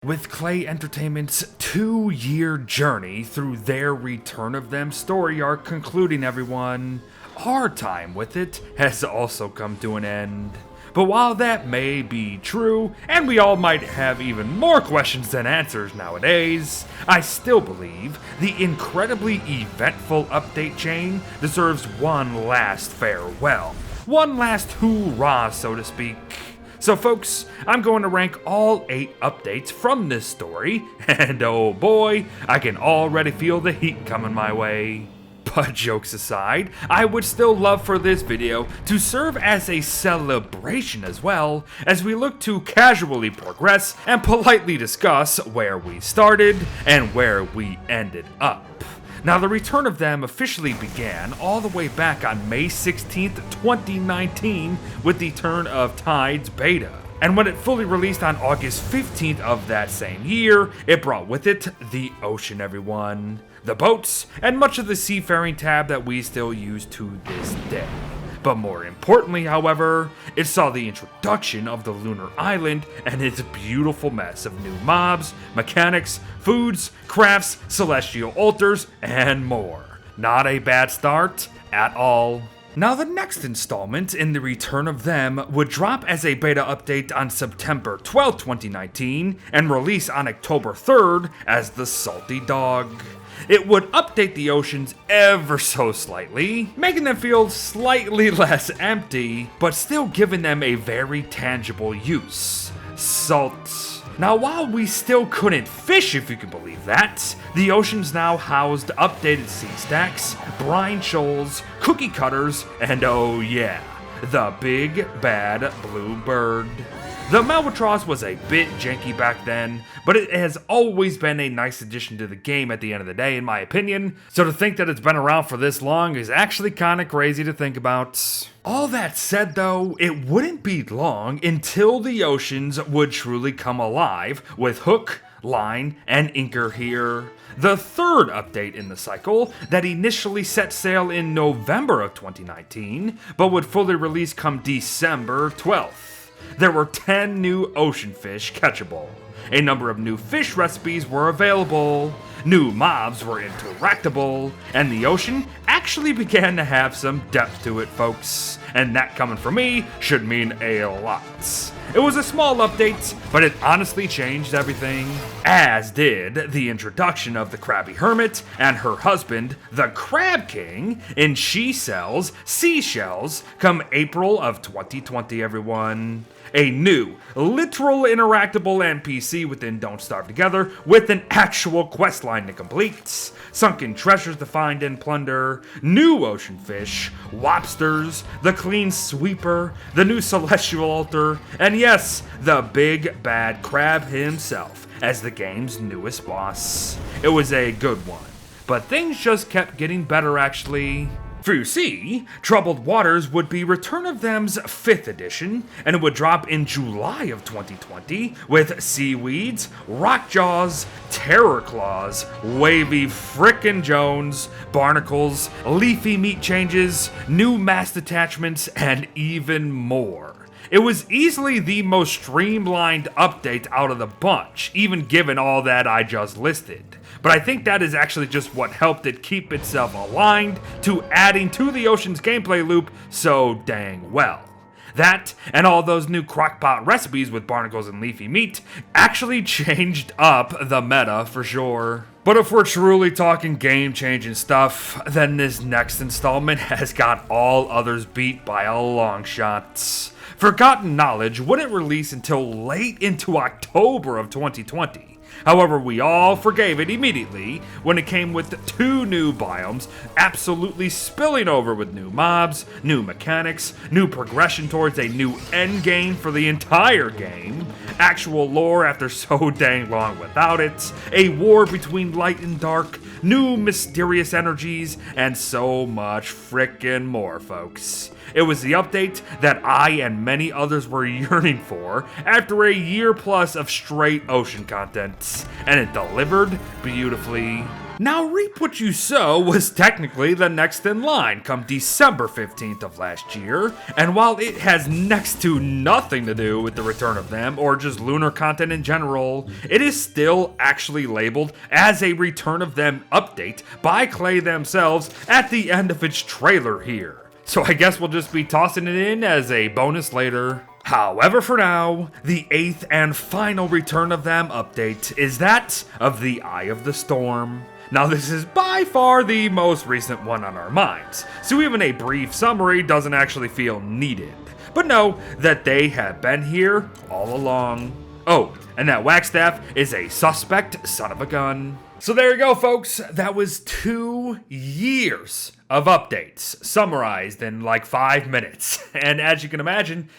With Clay Entertainment's 2-year journey through their Return of Them story arc concluding, everyone, our time with it has also come to an end. But while that may be true, and we all might have even more questions than answers nowadays, I still believe the incredibly eventful update chain deserves one last farewell. One last hoorah, so to speak. So folks, I'm going to rank all 8 updates from this story, and oh boy, I can already feel the heat coming my way. But jokes aside, I would still love for this video to serve as a celebration as well, as we look to casually progress and politely discuss where we started and where we ended up. Now, the Return of Them officially began all the way back on May 16th, 2019 with the Turn of Tides beta. And when it fully released on August 15th of that same year, it brought with it the ocean, everyone, the boats, and much of the seafaring tab that we still use to this day. But more importantly, however, it saw the introduction of the lunar island and its beautiful mess of new mobs, mechanics, foods, crafts, celestial altars, and more. Not a bad start at all. Now, the next installment in the Return of Them would drop as a beta update on September 12, 2019, and release on October 3rd as the Salty Dog. It would update the oceans ever so slightly, making them feel slightly less empty, but still giving them a very tangible use: salt. Now, while we still couldn't fish, if you can believe that, the oceans now housed updated sea stacks, brine shoals, cookie cutters, and oh yeah, the big bad blue bird. The Malbatross was a bit janky back then, but it has always been a nice addition to the game at the end of the day, in my opinion, so to think that it's been around for this long is actually kinda crazy to think about. All that said though, it wouldn't be long until the oceans would truly come alive with Hook, Line, and Inker here. The third update in the cycle that initially set sail in November of 2019, but would fully release come December 12th. There were 10 new ocean fish catchable. A number of new fish recipes were available, new mobs were interactable, and the ocean actually began to have some depth to it, folks. And that, coming from me, should mean a lot. It was a small update, but it honestly changed everything. As did the introduction of the Krabby Hermit and her husband, the Crab King, in She Sells Seashells come April of 2020, everyone. A new, literal interactable NPC within Don't Starve Together with an actual questline to complete, sunken treasures to find and plunder, new ocean fish, lobsters, the clean sweeper, the new celestial altar, and yes, the big bad crab himself as the game's newest boss. It was a good one, but things just kept getting better, actually. For you see, Troubled Waters would be Return of Them's 5th edition, and it would drop in July of 2020 with seaweeds, rockjaws, terror claws, wavy frickin' Jones, barnacles, leafy meat changes, new mast attachments, and even more. It was easily the most streamlined update out of the bunch, even given all that I just listed. But I think that is actually just what helped it keep itself aligned to adding to the ocean's gameplay loop so dang well. That, and all those new crockpot recipes with barnacles and leafy meat, actually changed up the meta for sure. But if we're truly talking game-changing stuff, then this next installment has got all others beat by a long shot. Forgotten Knowledge wouldn't release until late into October of 2020. However, we all forgave it immediately when it came with 2 new biomes, absolutely spilling over with new mobs, new mechanics, new progression towards a new endgame for the entire game, actual lore after so dang long without it, a war between light and dark, new mysterious energies, and so much frickin' more, folks. It was the update that I and many others were yearning for after a year plus of straight ocean content, and it delivered beautifully. Now, Reap What You Sow was technically the next in line come December 15th of last year, and while it has next to nothing to do with the return of them or just lunar content in general, it is still actually labeled as a Return of Them update by Clay themselves at the end of its trailer here. So I guess we'll just be tossing it in as a bonus later. However, for now, the 8th and final Return of Them update is that of the Eye of the Storm. Now, this is by far the most recent one on our minds, so even a brief summary doesn't actually feel needed. But know that they have been here all along. Oh, and that Wagstaff is a suspect son of a gun. So there you go, folks. That was 2 years of updates, summarized in like 5 minutes. And as you can imagine,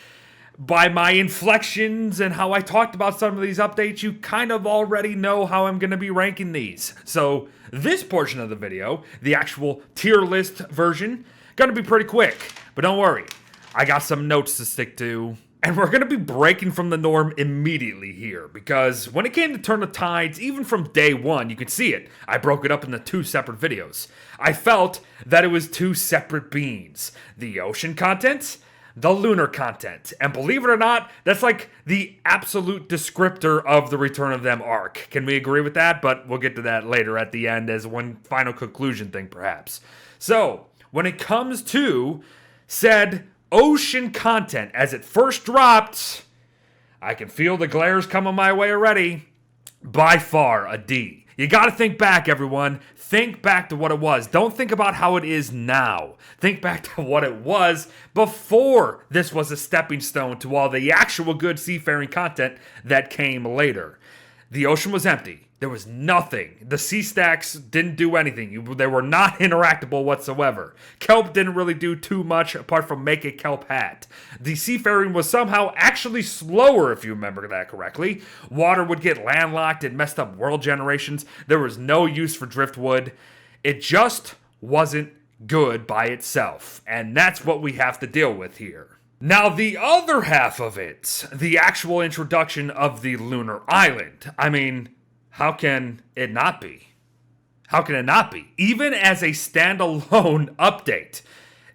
by my inflections and how I talked about some of these updates, you kind of already know how I'm going to be ranking these. So this portion of the video, the actual tier list version, going to be pretty quick. But don't worry, I got some notes to stick to. And we're going to be breaking from the norm immediately here, because when it came to Turn of Tides, even from day one, you could see it. I broke it up into 2 separate videos. I felt that it was 2 separate beans. The ocean content, the lunar content. And believe it or not, that's like the absolute descriptor of the Return of Them arc. Can we agree with that? But we'll get to that later at the end as one final conclusion thing, perhaps. So, when it comes to said ocean content, as it first dropped, I can feel the glares coming my way already. By far a D. You gotta think back, everyone. Think back to what it was. Don't think about how it is now. Think back to what it was before this was a stepping stone to all the actual good seafaring content that came later. The ocean was empty. There was nothing. The sea stacks didn't do anything. They were not interactable whatsoever. Kelp didn't really do too much apart from make a kelp hat. The seafaring was somehow actually slower, if you remember that correctly. Water would get landlocked. It messed up world generations. There was no use for driftwood. It just wasn't good by itself. And that's what we have to deal with here. Now, the other half of it, the actual introduction of the lunar island. I mean, how can it not be? How can it not be? Even as a standalone update,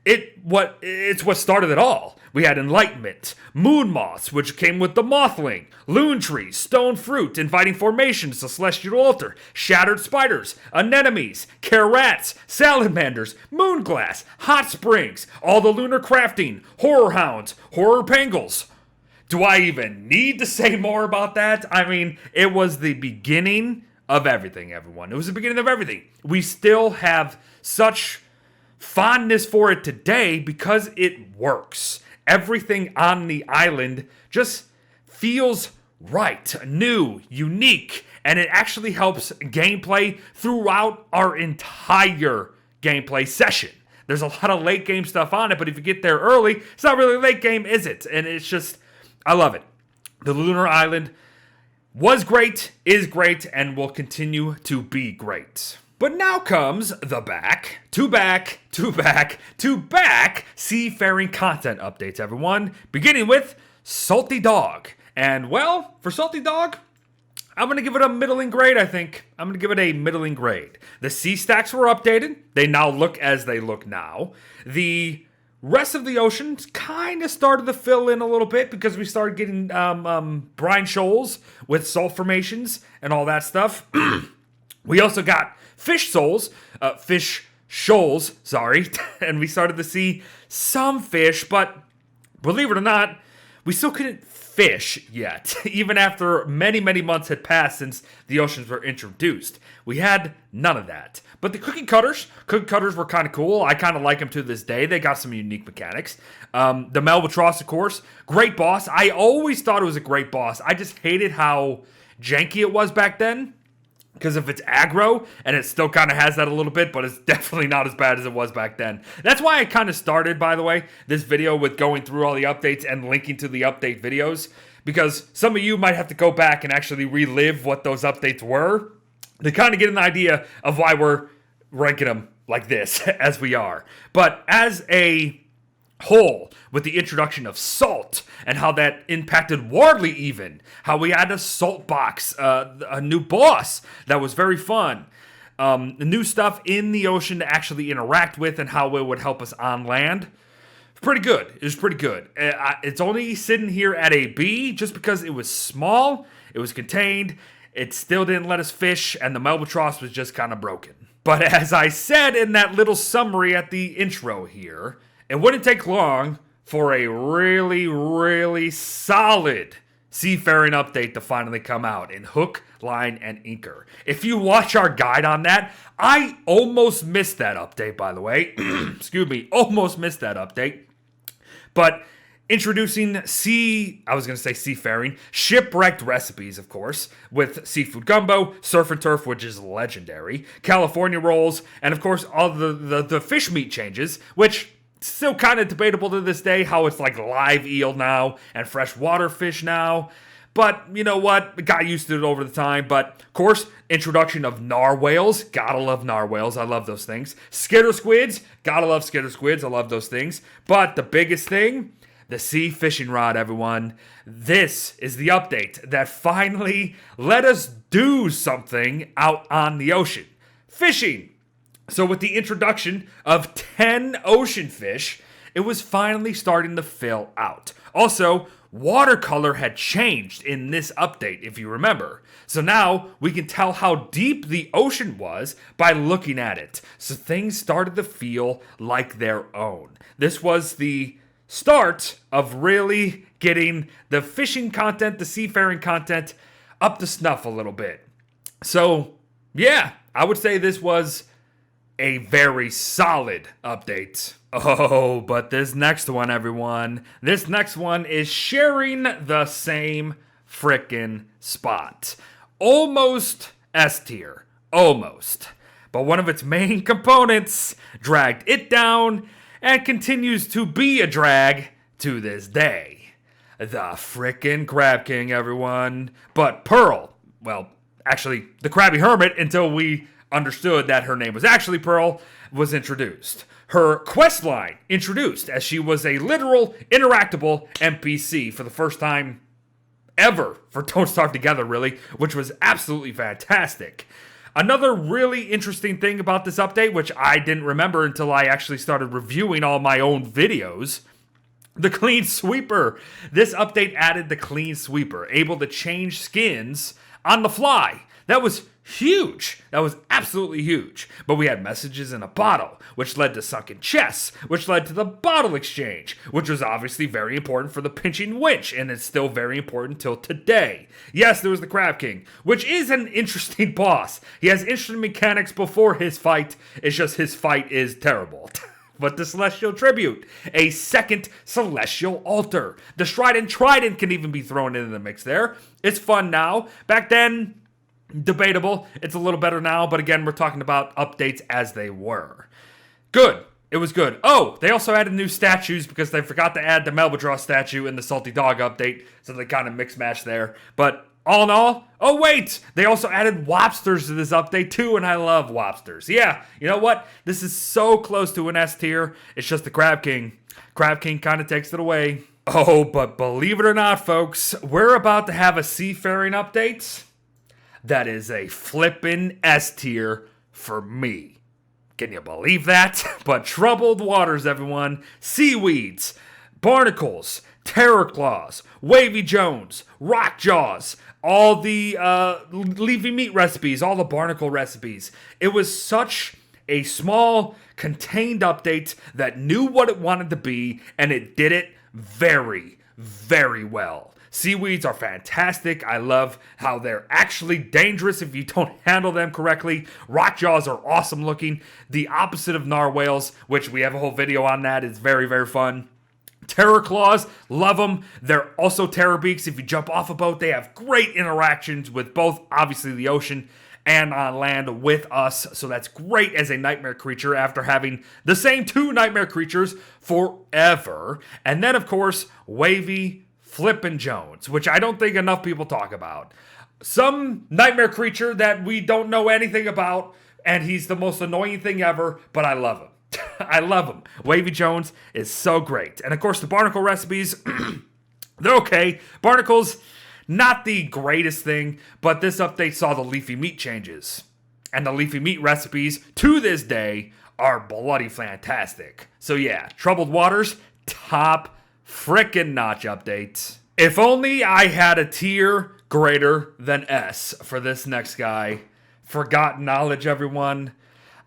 it's what started it all. We had Enlightenment, Moon Moths, which came with the Mothling, Loon Trees, Stone Fruit, Inviting Formations, the Celestial Altar, Shattered Spiders, Anemones, Care Rats, Salamanders, Moonglass, Hot Springs, all the Lunar Crafting, Horror Hounds, Horror Pangles. Do I even need to say more about that? I mean, it was the beginning of everything, everyone. It was the beginning of everything. We still have such fondness for it today because it works. Everything on the island just feels right, new, unique, and it actually helps gameplay throughout our entire gameplay session. There's a lot of late game stuff on it, but if you get there early, it's not really late game, is it? And it's just, I love it. The Lunar Island was great, is great, and will continue to be great. But now comes the back seafaring content updates, everyone. Beginning with Salty Dog. And, well, for Salty Dog, I'm going to give it a middling grade, I think. I'm going to give it a middling grade. The sea stacks were updated. They now look as they look now. The rest of the ocean kind of started to fill in a little bit because we started getting brine shoals with salt formations and all that stuff. We also got fish shoals, and we started to see some fish, but believe it or not, we still couldn't fish yet, even after many, many months had passed since the oceans were introduced. We had none of that. But the cookie cutters were kind of cool. I kind of like them to this day. They got some unique mechanics. The Melbatross, of course, great boss. I always thought it was a great boss. I just hated how janky it was back then, because of its aggro, and it still kind of has that a little bit, but it's definitely not as bad as it was back then. That's why I kind of started, by the way, this video with going through all the updates and linking to the update videos, because some of you might have to go back and actually relive what those updates were to kind of get an idea of why we're ranking them like this, as we are. But as a whole, with the introduction of salt and how that impacted Wardley, even how we had a salt box, a new boss that was very fun. New stuff in the ocean to actually interact with and how it would help us on land. Pretty good. It was pretty good. It's only sitting here at a B just because it was small, it was contained, it still didn't let us fish, and the Melbatross was just kind of broken. But as I said in that little summary at the intro here, it wouldn't take long for a really, really solid seafaring update to finally come out in hook, line, and anchor. If you watch our guide on that, I almost missed that update, by the way. Excuse me, almost missed that update. But introducing seafaring, shipwrecked recipes, of course, with seafood gumbo, surf and turf, which is legendary, California rolls, and of course all the fish meat changes, which still kind of debatable to this day, how it's like live eel now and freshwater fish now. But you know what? Got used to it over the time. But of course, introduction of narwhals. Gotta love narwhals. I love those things. Skitter squids. Gotta love skitter squids. I love those things. But the biggest thing, the sea fishing rod, everyone. This is the update that finally let us do something out on the ocean. Fishing. So with the introduction of 10 ocean fish, it was finally starting to fill out. Also, watercolor had changed in this update, if you remember. So now we can tell how deep the ocean was by looking at it. So things started to feel like their own. This was the start of really getting the fishing content, the seafaring content, up to snuff a little bit. So, yeah, I would say this was a very solid update. Oh, but this next one, everyone, this next one is sharing the same frickin' spot. Almost S tier. Almost. But one of its main components dragged it down and continues to be a drag to this day. The frickin' Crab King, everyone. But Pearl, well, actually, the Krabby Hermit, until we understood that her name was actually Pearl, was introduced. Her quest line introduced, as she was a literal interactable NPC for the first time ever for Don't Starve Together, really, which was absolutely fantastic. Another really interesting thing about this update, which I didn't remember until I actually started reviewing all my own videos, the Clean Sweeper. This update added the Clean Sweeper, able to change skins on the fly. That was huge. That was absolutely huge. But we had messages in a bottle, which led to sunken chests, which led to the bottle exchange, which was obviously very important for the pinching winch, and it's still very important till today. Yes, there was the Crab King, which is an interesting boss. He has interesting mechanics before his fight. It's just his fight is terrible. But the Celestial Tribute, a second Celestial Altar. The Strident Trident can even be thrown into the mix there. It's fun now. Back then, debatable. It's a little better now, but again, we're talking about updates as they were. Good. It was good. Oh, they also added new statues because they forgot to add the Melbatross statue in the Salty Dog update, so they kind of mix-match there. But all in all, oh wait, they also added Wobsters to this update too, and I love Wobsters. Yeah, you know what? This is so close to an S tier. It's just the Crab King. Crab King kind of takes it away. Oh, but believe it or not, folks, we're about to have a seafaring update that is a flippin' S tier for me. Can you believe that? But troubled waters, everyone. Seaweeds, barnacles, terror claws, wavy Jones, rock jaws, all the leafy meat recipes, all the barnacle recipes. It was such a small, contained update that knew what it wanted to be, and it did it very, very well. Seaweeds are fantastic. I love how they're actually dangerous if you don't handle them correctly. Rock jaws are awesome looking. The opposite of narwhals, which we have a whole video on that, is very, very fun. Terror claws, love them. They're also terror beaks. If you jump off a boat, they have great interactions with both, obviously, the ocean and on land with us. So that's great as a nightmare creature after having the same two nightmare creatures forever. And then, of course, wavy Flippin' Jones, which I don't think enough people talk about. Some nightmare creature that we don't know anything about, and he's the most annoying thing ever, but I love him. I love him. Wavy Jones is so great. And of course, the barnacle recipes, they're okay. Barnacles, not the greatest thing, but this update saw the leafy meat changes. and the leafy meat recipes to this day are bloody fantastic. So yeah, Troubled Waters, top frickin' notch update. If only I had a tier greater than S for this next guy. Forgotten Knowledge, everyone.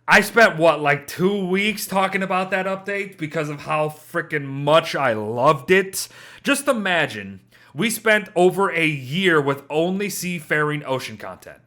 I spent, like 2 weeks talking about that update because of how frickin' much I loved it. Just imagine, we spent over a year with only seafaring ocean content.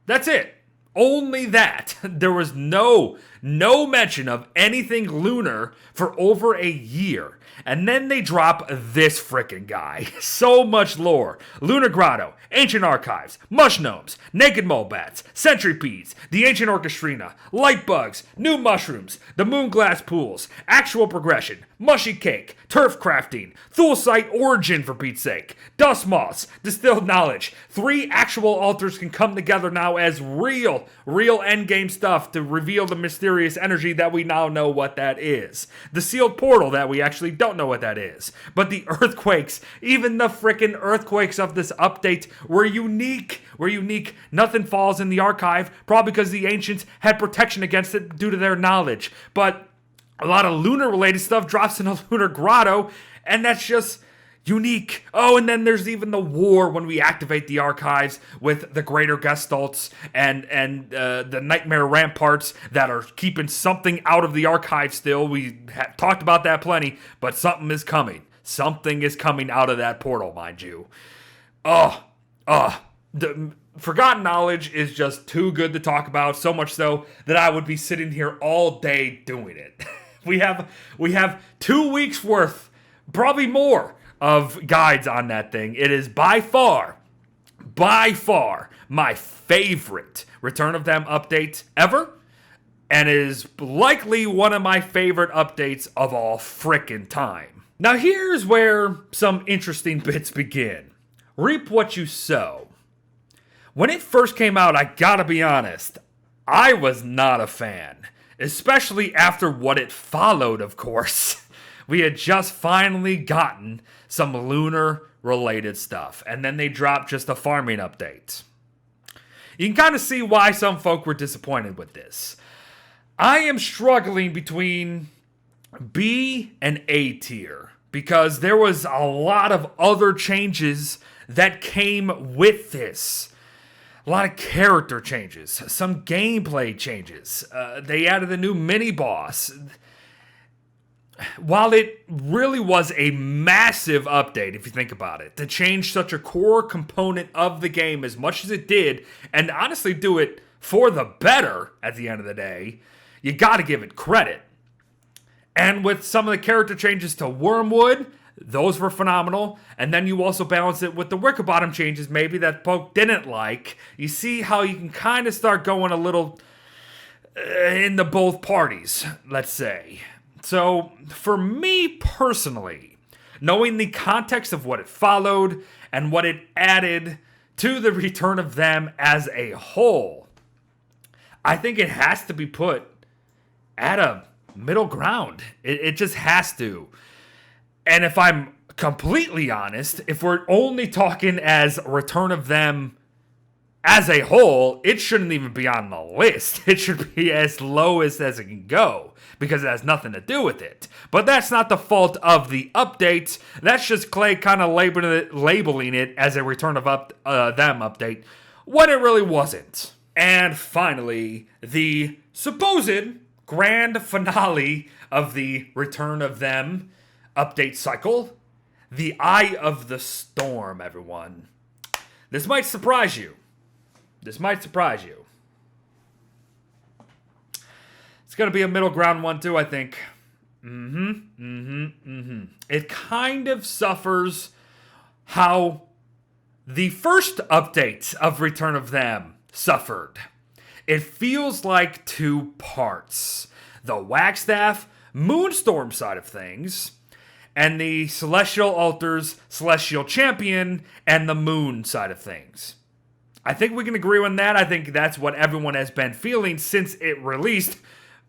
That's it. Only that. There was no mention of anything lunar for over a year. And then they drop this frickin' guy. So much lore. Lunar Grotto, Ancient Archives, Mush Gnomes, Naked Mole Bats, Centripedes, the Ancient Orchestrina, Light Bugs, New Mushrooms, the Moonglass Pools, Actual Progression, Mushy Cake, Turf Crafting, Thule Site Origin for Pete's sake, Dust Moths, Distilled Knowledge. 3 actual altars can come together now as real endgame stuff to reveal the mysterious energy that we now know what that is. The sealed portal that we actually don't know what that is. But the earthquakes, even the frickin' earthquakes of this update were unique. Nothing falls in the archive, probably because the ancients had protection against it due to their knowledge. But a lot of lunar-related stuff drops in a lunar grotto, and that's just unique. Oh, and then there's even the war when we activate the archives with the greater Gestalts and the nightmare ramparts that are keeping something out of the archive still. We talked about that plenty, but something is coming. Something is coming out of that portal, mind you. The Forgotten Knowledge is just too good to talk about, so much so that I would be sitting here all day doing it. We have 2 weeks worth, probably more, of guides on that thing. It is by far my favorite Return of Them update ever, and is likely one of my favorite updates of all frickin' time. Now here's where some interesting bits begin. Reap what you sow. When it first came out, I gotta be honest, I was not a fan. Especially after what it followed, of course. We had just finally gotten some lunar-related stuff, and then they dropped just a farming update. You can kind of see why some folk were disappointed with this. I am struggling between B and A tier, because there was a lot of other changes that came with this. A lot of character changes, some gameplay changes. They added a new mini-boss. While it really was a massive update, if you think about it, to change such a core component of the game as much as it did, and honestly do it for the better at the end of the day, you gotta give it credit. And with some of the character changes to Wormwood, those were phenomenal. And then you also balance it with the Wickerbottom changes maybe that Poke didn't like. You see how you can kind of start going a little into both parties, let's say. So for me personally, knowing the context of what it followed and what it added to the Return of Them as a whole, I think it has to be put at a middle ground. It just has to. And if I'm completely honest, if we're only talking as Return of Them as a whole, it shouldn't even be on the list. It should be as lowest as it can go, because it has nothing to do with it. But that's not the fault of the updates. That's just Clay kind of labeling it as a Return of Them update, when it really wasn't. And finally, the supposed grand finale of the Return of Them update cycle, the Eye of the Storm, everyone. This might surprise you. It's going to be a middle ground one too, I think. It kind of suffers how the first update of Return of Them suffered. It feels like 2 parts. The Wagstaff Moonstorm side of things, and the Celestial Altars, Celestial Champion, and the Moon side of things. I think we can agree on that. I think that's what everyone has been feeling since it released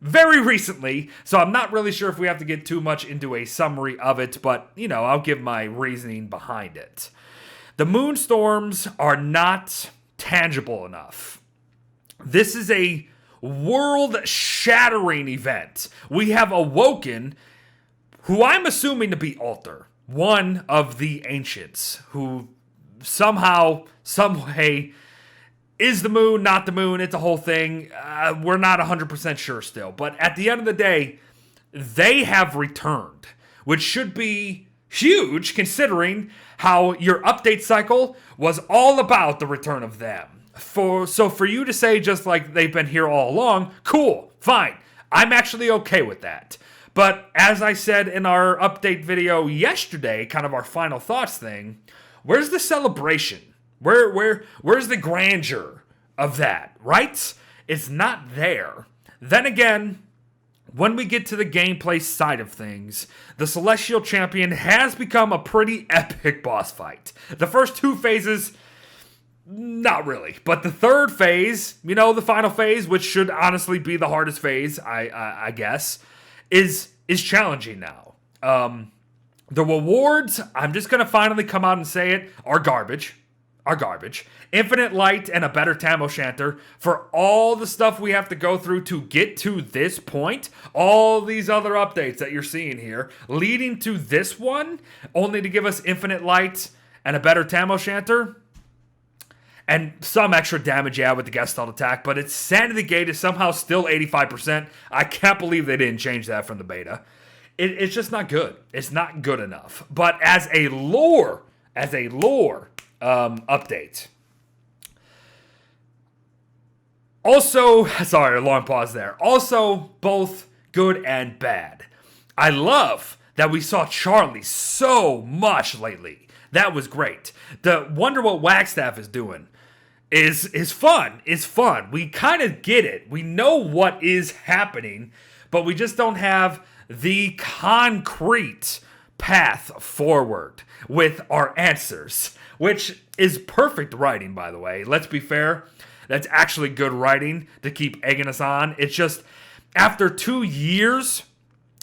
very recently. So I'm not really sure if we have to get too much into a summary of it, but, I'll give my reasoning behind it. The Moonstorms are not tangible enough. This is a world-shattering event. We have awoken who I'm assuming to be Alter, one of the ancients, who somehow, some way, is the moon, not the moon. It's a whole thing. We're not 100% sure still. But at the end of the day, they have returned, which should be huge considering how your update cycle was all about the return of them. So for you to say just like they've been here all along, cool, fine. I'm actually okay with that. But as I said in our update video yesterday, kind of our final thoughts thing, where's the celebration? Where's the grandeur of that, right? It's not there. Then again, when we get to the gameplay side of things, the Celestial Champion has become a pretty epic boss fight. The first two phases, not really. But the third phase, the final phase, which should honestly be the hardest phase, I guess, is challenging now. The rewards, I'm just going to finally come out and say it, are garbage. Infinite light and a better Tam O'Shanter for all the stuff we have to go through to get to this point. All these other updates that you're seeing here, leading to this one, only to give us infinite light and a better Tam O'Shanter. And some extra damage, with the Gestalt attack, but its Sanity Gate is somehow still 85%. I can't believe they didn't change that from the beta. It's just not good. It's not good enough. But as a lore update. Also, sorry, a long pause there. Also, both good and bad. I love that we saw Charlie so much lately. That was great. The wonder what Wagstaff is doing is fun. It's fun. We kind of get it. We know what is happening, but we just don't have the concrete path forward with our answers, which is perfect writing, by the way. Let's be fair. That's actually good writing to keep egging us on. It's just after 2 years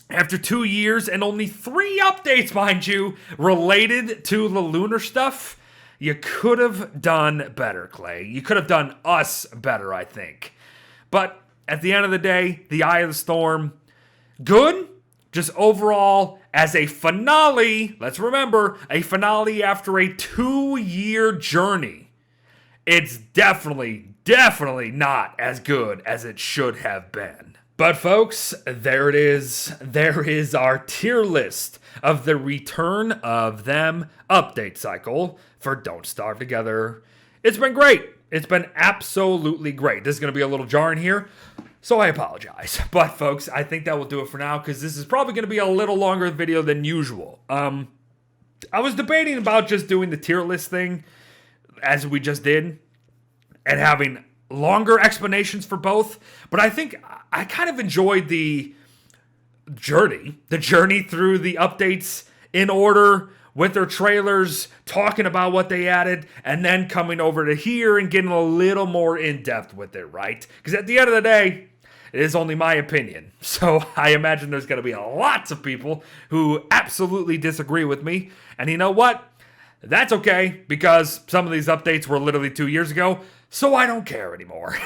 and only 3 updates, mind you, related to the lunar stuff, you could have done better, Clay. You could have done us better, I think. But at the end of the day, the Eye of the Storm, good. Just overall, as a finale, let's remember, a finale after a 2-year journey, it's definitely not as good as it should have been. But folks, there it is. There is our tier list of the Return of Them update cycle for Don't Starve Together. It's been great. It's been absolutely great. This is going to be a little jarring here, so I apologize. But folks, I think that will do it for now because this is probably going to be a little longer video than usual. I was debating about just doing the tier list thing as we just did and having longer explanations for both, but I think I kind of enjoyed the journey through the updates in order with their trailers, talking about what they added, and then coming over to here and getting a little more in-depth with it, right? Because at the end of the day, it is only my opinion. So I imagine there's going to be lots of people who absolutely disagree with me. And you know what? That's okay, because some of these updates were literally 2 years ago, so I don't care anymore.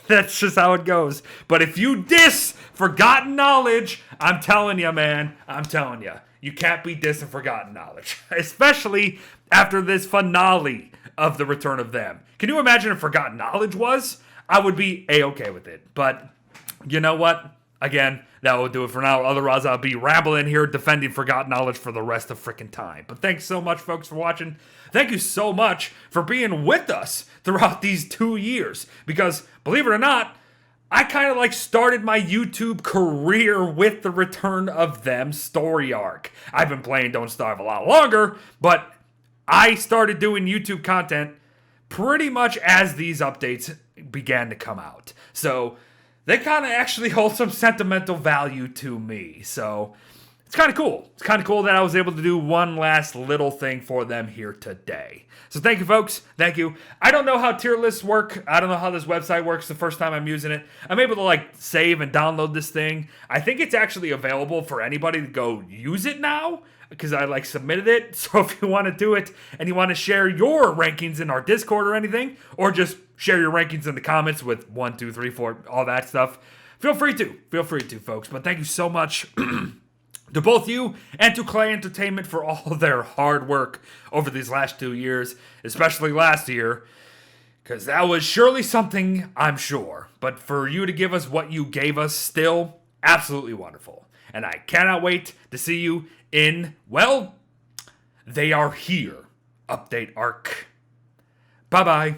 That's just how it goes. But if you diss forgotten knowledge, I'm telling you, man, you can't be dissing forgotten knowledge, especially after this finale of the Return of Them. Can you imagine if forgotten knowledge was? I would be A-okay with it. But you know what? Again, that will do it for now. Otherwise, I'll be rambling here defending forgotten knowledge for the rest of freaking time. But thanks so much, folks, for watching. Thank you so much for being with us throughout these 2 years. Because, believe it or not, I kind of started my YouTube career with the Return of Them story arc. I've been playing Don't Starve a lot longer, but I started doing YouTube content pretty much as these updates began to come out. So they kind of actually hold some sentimental value to me. So it's kind of cool. It's kind of cool that I was able to do one last little thing for them here today. So thank you, folks. Thank you. I don't know how tier lists work. I don't know how this website works the first time I'm using it. I'm able to save and download this thing. I think it's actually available for anybody to go use it now because I submitted it. So if you want to do it and you want to share your rankings in our Discord or anything, or just share your rankings in the comments with 1, 2, 3, 4, all that stuff. Feel free to, folks. But thank you so much to both you and to Clay Entertainment for all their hard work over these last 2 years, especially last year, because that was surely something, I'm sure. But for you to give us what you gave us, still absolutely wonderful. And I cannot wait to see you in, well, They Are Here update arc. Bye-bye.